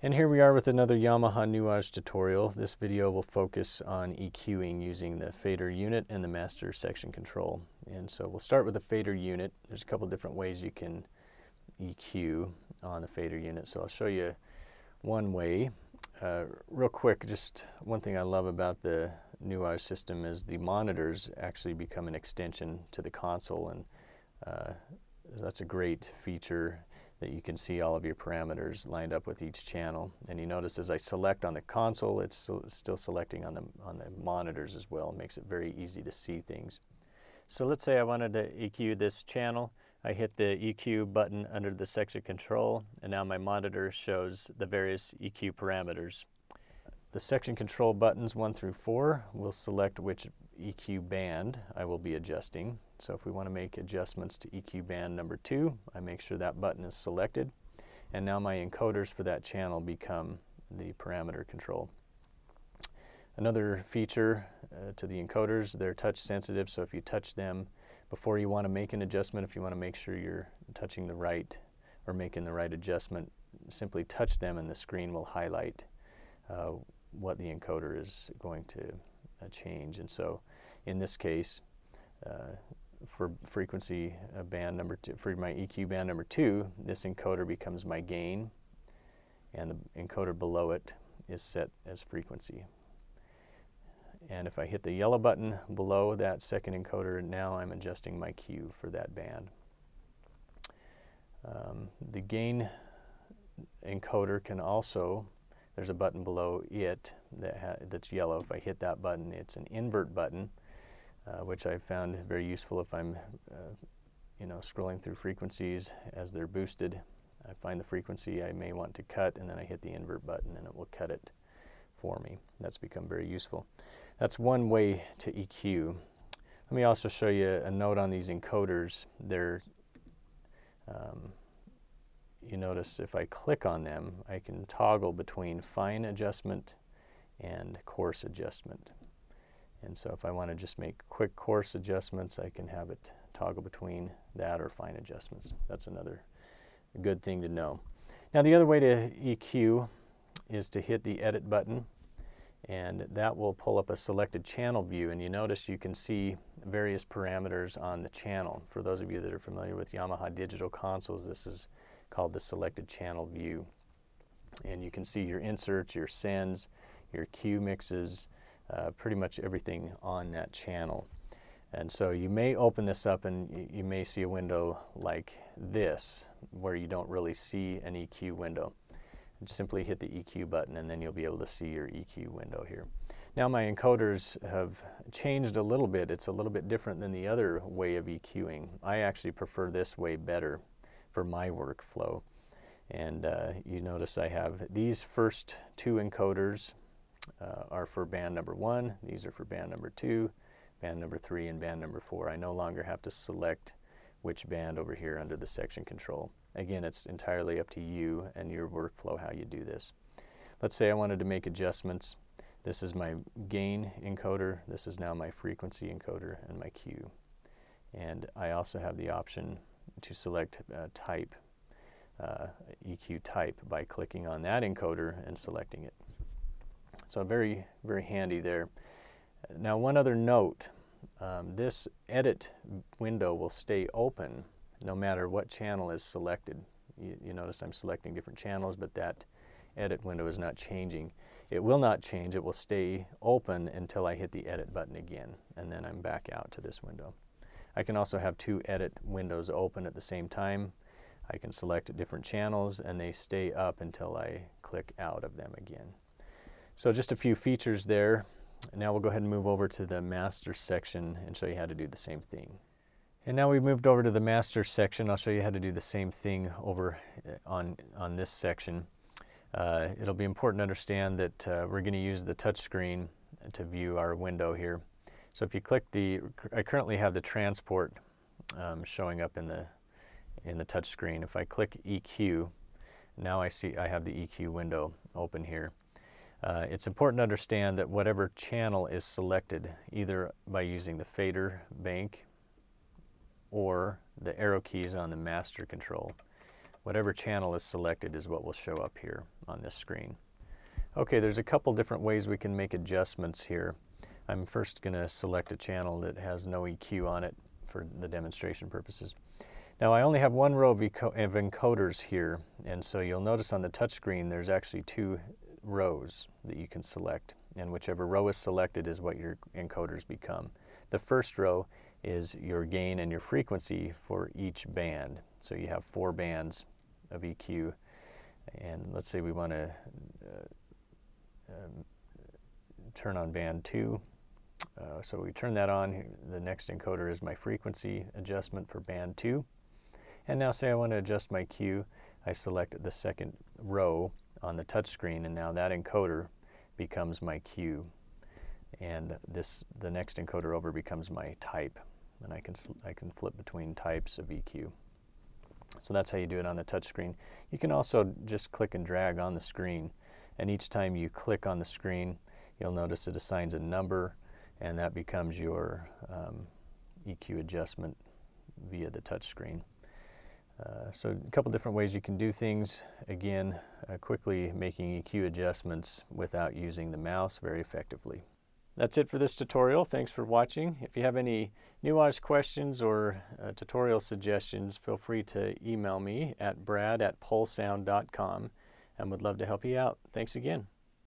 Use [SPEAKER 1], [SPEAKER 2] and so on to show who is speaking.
[SPEAKER 1] And here we are with another Yamaha Nuage tutorial. This video will focus on EQing using the fader unit and the master section control. And so we'll start with the fader unit. There's a couple different ways you can EQ on the fader unit. So I'll show you one way. Real quick, just one thing I love about the Nuage system is the monitors actually become an extension to the console, and that's a great feature that you can see all of your parameters lined up with each channel. And you notice as I select on the console, it's still selecting on the monitors as well. It makes it very easy to see things. So let's say I wanted to EQ this channel. I hit the EQ button under the section control, and now my monitor shows the various EQ parameters. The section control buttons 1 through 4 will select which EQ band I will be adjusting. So if we want to make adjustments to EQ band number 2, I make sure that button is selected, and now my encoders for that channel become the parameter control. Another feature to the encoders, they're touch sensitive, so if you touch them before you want to make an adjustment, if you want to make sure you're touching the right or making the right adjustment, simply touch them and the screen will highlight what the encoder is going to change. And so in this case, for frequency band number 2, for my EQ band number 2, this encoder becomes my gain, and the encoder below it is set as frequency. And if I hit the yellow button below that second encoder, now I'm adjusting my Q for that band. The gain encoder can also, there's a button below it that's yellow. If I hit that button, it's an invert button, which I found very useful if I'm scrolling through frequencies as they're boosted. I find the frequency I may want to cut, and then I hit the invert button and it will cut it for me. That's become very useful. That's one way to EQ. Let me also show you a note on these encoders. They're, you notice if I click on them, I can toggle between fine adjustment and coarse adjustment. And so if I want to just make quick coarse adjustments, I can have it toggle between that or fine adjustments. That's another good thing to know. Now the other way to EQ is to hit the edit button, and that will pull up a selected channel view, and you notice you can see various parameters on the channel. For those of you that are familiar with Yamaha digital consoles, this is called the selected channel view. And you can see your inserts, your sends, your cue mixes, pretty much everything on that channel. And so you may open this up and you may see a window like this where you don't really see an EQ window. Simply hit the EQ button and then you'll be able to see your EQ window here. Now my encoders have changed a little bit. It's a little bit different than the other way of EQing. I actually prefer this way better for my workflow. And you notice I have these first 2 encoders are for band number 1. These are for band number 2, band number 3, and band number 4. I no longer have to select which band over here under the section control. Again, it's entirely up to you and your workflow how you do this. Let's say I wanted to make adjustments. This is my gain encoder. This is now my frequency encoder and my Q. And I also have the option to select type, EQ type, by clicking on that encoder and selecting it. So very, very handy there. Now one other note, this edit window will stay open no matter what channel is selected. You notice I'm selecting different channels, but that edit window is not changing. It will not change. It will stay open until I hit the edit button again, and then I'm back out to this window. I can also have 2 edit windows open at the same time. I can select different channels and they stay up until I click out of them again. So just a few features there. Now we'll go ahead and move over to the master section and show you how to do the same thing. And now we've moved over to the master section. I'll show you how to do the same thing over on this section. It'll be important to understand that we're going to use the touch screen to view our window here. So if you click I currently have the transport showing up in the touch screen. If I click EQ, now I have the EQ window open here. It's important to understand that whatever channel is selected, either by using the fader bank or the arrow keys on the master control, Whatever channel is selected is what will show up here on this screen. Okay, there's a couple different ways we can make adjustments here. I'm first going to select a channel that has no EQ on it for the demonstration purposes. Now I only have one row of encoders here, and so you'll notice on the touchscreen there's actually two rows that you can select, and whichever row is selected is what your encoders become. The first row is your gain and your frequency for each band. So you have 4 bands of EQ, and let's say we want to turn on band 2. So we turn that on. The next encoder is my frequency adjustment for band 2. And now say I want to adjust my Q, I select the second row on the touch screen, and now that encoder becomes my Q. And the next encoder over becomes my type. And I can flip between types of EQ. So that's how you do it on the touch screen. You can also just click and drag on the screen, and each time you click on the screen, you'll notice it assigns a number, and that becomes your EQ adjustment via the touch screen. So a couple different ways you can do things. Again, quickly making EQ adjustments without using the mouse very effectively. That's it for this tutorial. Thanks for watching. If you have any Nuage questions or tutorial suggestions, feel free to email me at brad@pulsesound.com, and would love to help you out. Thanks again.